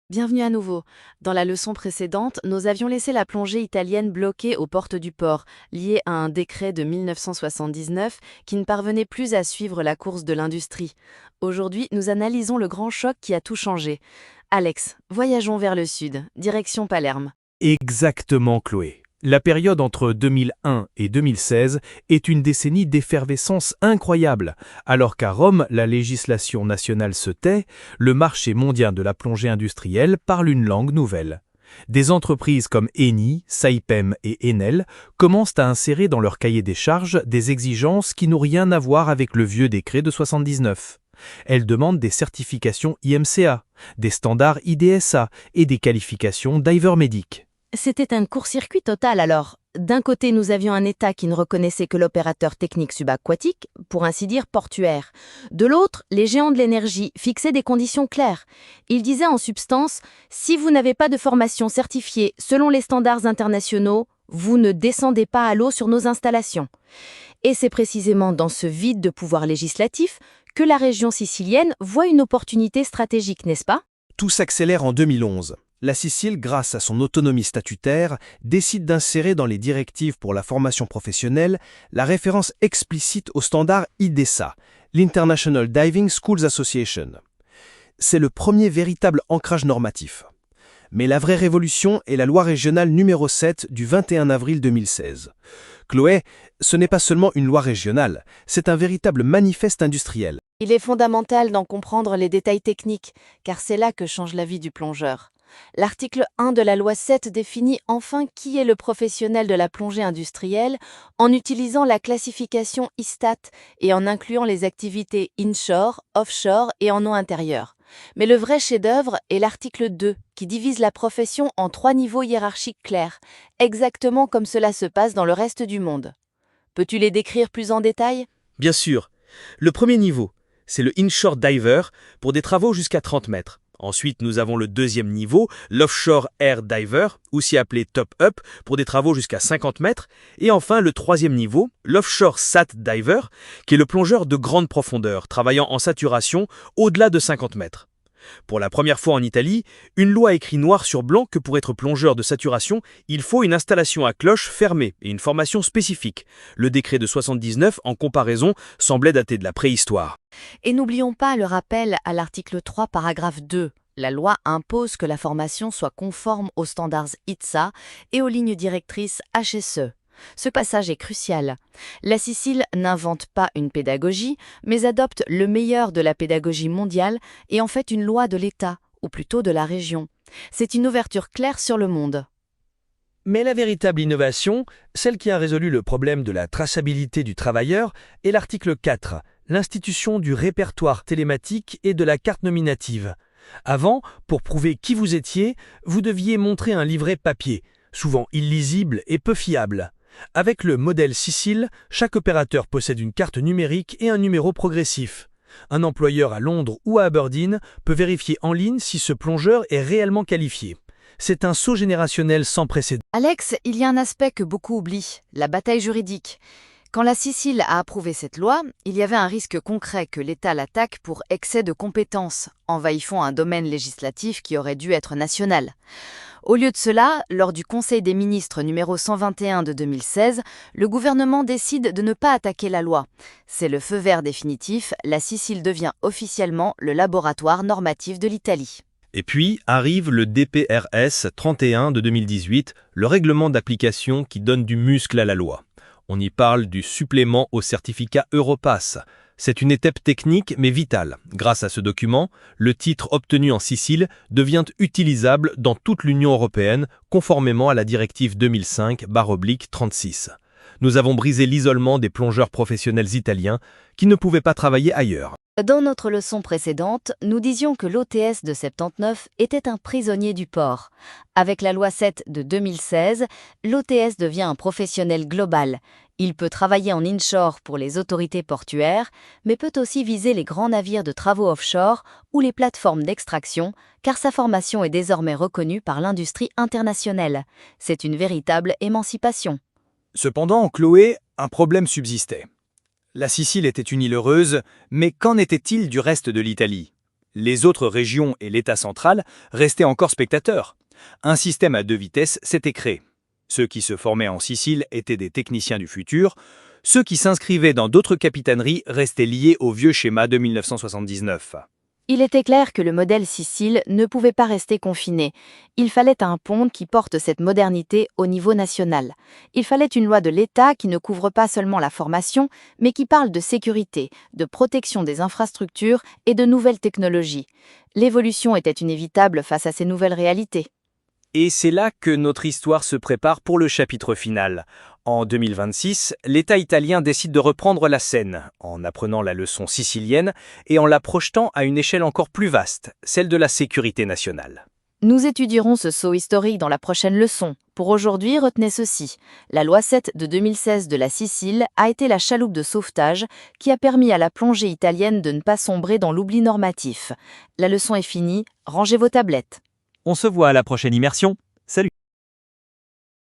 Bienvenue à nouveau. Dans la leçon précédente, nous avions laissé la plongée italienne bloquée aux portes du port, liée à un décret de 1979 qui ne parvenait plus à suivre la course de l'industrie. Aujourd'hui, nous analysons le grand choc qui a tout changé. Alex, voyageons vers le sud, direction Palerme. Exactement, Chloé. La période entre 2001 et 2016 est une décennie d'effervescence incroyable. Alors qu'à Rome, la législation nationale se tait, le marché mondial de la plongée industrielle parle une langue nouvelle. Des entreprises comme Eni, Saipem et Enel commencent à insérer dans leur cahier des charges des exigences qui n'ont rien à voir avec le vieux décret de 79. Elles demandent des certifications IMCA, des standards IDSA et des qualifications d'Ivermedic. C'était un court-circuit total alors. D'un côté, nous avions un État qui ne reconnaissait que l'opérateur technique subaquatique, pour ainsi dire portuaire. De l'autre, les géants de l'énergie fixaient des conditions claires. Ils disaient en substance, si vous n'avez pas de formation certifiée selon les standards internationaux, vous ne descendez pas à l'eau sur nos installations. Et c'est précisément dans ce vide de pouvoir législatif que la région sicilienne voit une opportunité stratégique, n'est-ce pas ? Tout s'accélère en 2011. La Sicile, grâce à son autonomie statutaire, décide d'insérer dans les directives pour la formation professionnelle la référence explicite au standard IDESA, l'International Diving Schools Association. C'est le premier véritable ancrage normatif. Mais la vraie révolution est la loi régionale numéro 7 du 21 avril 2016. Chloé, ce n'est pas seulement une loi régionale, c'est un véritable manifeste industriel. Il est fondamental d'en comprendre les détails techniques, car c'est là que change la vie du plongeur. L'article 1 de la loi 7 définit enfin qui est le professionnel de la plongée industrielle en utilisant la classification ISTAT et en incluant les activités inshore, offshore et en eau intérieure. Mais le vrai chef-d'œuvre est l'article 2 qui divise la profession en 3 niveaux hiérarchiques clairs, exactement comme cela se passe dans le reste du monde. Peux-tu les décrire plus en détail ? Bien sûr. Le premier niveau, c'est le inshore diver pour des travaux jusqu'à 30 mètres. Ensuite, nous avons le deuxième niveau, l'offshore air diver, aussi appelé top-up, pour des travaux jusqu'à 50 mètres. Et enfin, le troisième niveau, l'offshore sat diver, qui est le plongeur de grande profondeur, travaillant en saturation au-delà de 50 mètres. Pour la première fois en Italie, une loi écrit noir sur blanc que pour être plongeur de saturation, il faut une installation à cloche fermée et une formation spécifique. Le décret de 79, en comparaison, semblait dater de la préhistoire. Et n'oublions pas le rappel à l'article 3, paragraphe 2. La loi impose que la formation soit conforme aux standards ITSA et aux lignes directrices HSE. Ce passage est crucial. La Sicile n'invente pas une pédagogie, mais adopte le meilleur de la pédagogie mondiale et en fait une loi de l'État, ou plutôt de la région. C'est une ouverture claire sur le monde. Mais la véritable innovation, celle qui a résolu le problème de la traçabilité du travailleur, est l'article 4, l'institution du répertoire télématique et de la carte nominative. Avant, pour prouver qui vous étiez, vous deviez montrer un livret papier, souvent illisible et peu fiable. Avec le modèle Sicile, chaque opérateur possède une carte numérique et un numéro progressif. Un employeur à Londres ou à Aberdeen peut vérifier en ligne si ce plongeur est réellement qualifié. C'est un saut générationnel sans précédent. Alex, il y a un aspect que beaucoup oublient, la bataille juridique. Quand la Sicile a approuvé cette loi, il y avait un risque concret que l'État l'attaque pour excès de compétences, envahissant un domaine législatif qui aurait dû être national. Au lieu de cela, lors du Conseil des ministres numéro 121 de 2016, le gouvernement décide de ne pas attaquer la loi. C'est le feu vert définitif, la Sicile devient officiellement le laboratoire normatif de l'Italie. Et puis arrive le DPRS 31 de 2018, le règlement d'application qui donne du muscle à la loi. On y parle du supplément au certificat Europass. C'est une étape technique mais vitale. Grâce à ce document, le titre obtenu en Sicile devient utilisable dans toute l'Union européenne conformément à la directive 2005/36. Nous avons brisé l'isolement des plongeurs professionnels italiens qui ne pouvaient pas travailler ailleurs. Dans notre leçon précédente, nous disions que l'OTS de 79 était un prisonnier du port. Avec la loi 7 de 2016, l'OTS devient un professionnel global. Il peut travailler en inshore pour les autorités portuaires, mais peut aussi viser les grands navires de travaux offshore ou les plateformes d'extraction, car sa formation est désormais reconnue par l'industrie internationale. C'est une véritable émancipation. Cependant, Chloé, un problème subsistait. La Sicile était une île heureuse, mais qu'en était-il du reste de l'Italie ? Les autres régions et l'État central restaient encore spectateurs. Un système à 2 vitesses s'était créé. Ceux qui se formaient en Sicile étaient des techniciens du futur. Ceux qui s'inscrivaient dans d'autres capitaineries restaient liés au vieux schéma de 1979. Il était clair que le modèle Sicile ne pouvait pas rester confiné. Il fallait un pont qui porte cette modernité au niveau national. Il fallait une loi de l'État qui ne couvre pas seulement la formation, mais qui parle de sécurité, de protection des infrastructures et de nouvelles technologies. L'évolution était inévitable face à ces nouvelles réalités. Et c'est là que notre histoire se prépare pour le chapitre final. En 2026, l'État italien décide de reprendre la scène, en apprenant la leçon sicilienne et en la projetant à une échelle encore plus vaste, celle de la sécurité nationale. Nous étudierons ce saut historique dans la prochaine leçon. Pour aujourd'hui, retenez ceci. La loi 7 de 2016 de la Sicile a été la chaloupe de sauvetage qui a permis à la plongée italienne de ne pas sombrer dans l'oubli normatif. La leçon est finie, rangez vos tablettes. On se voit à la prochaine immersion. Salut!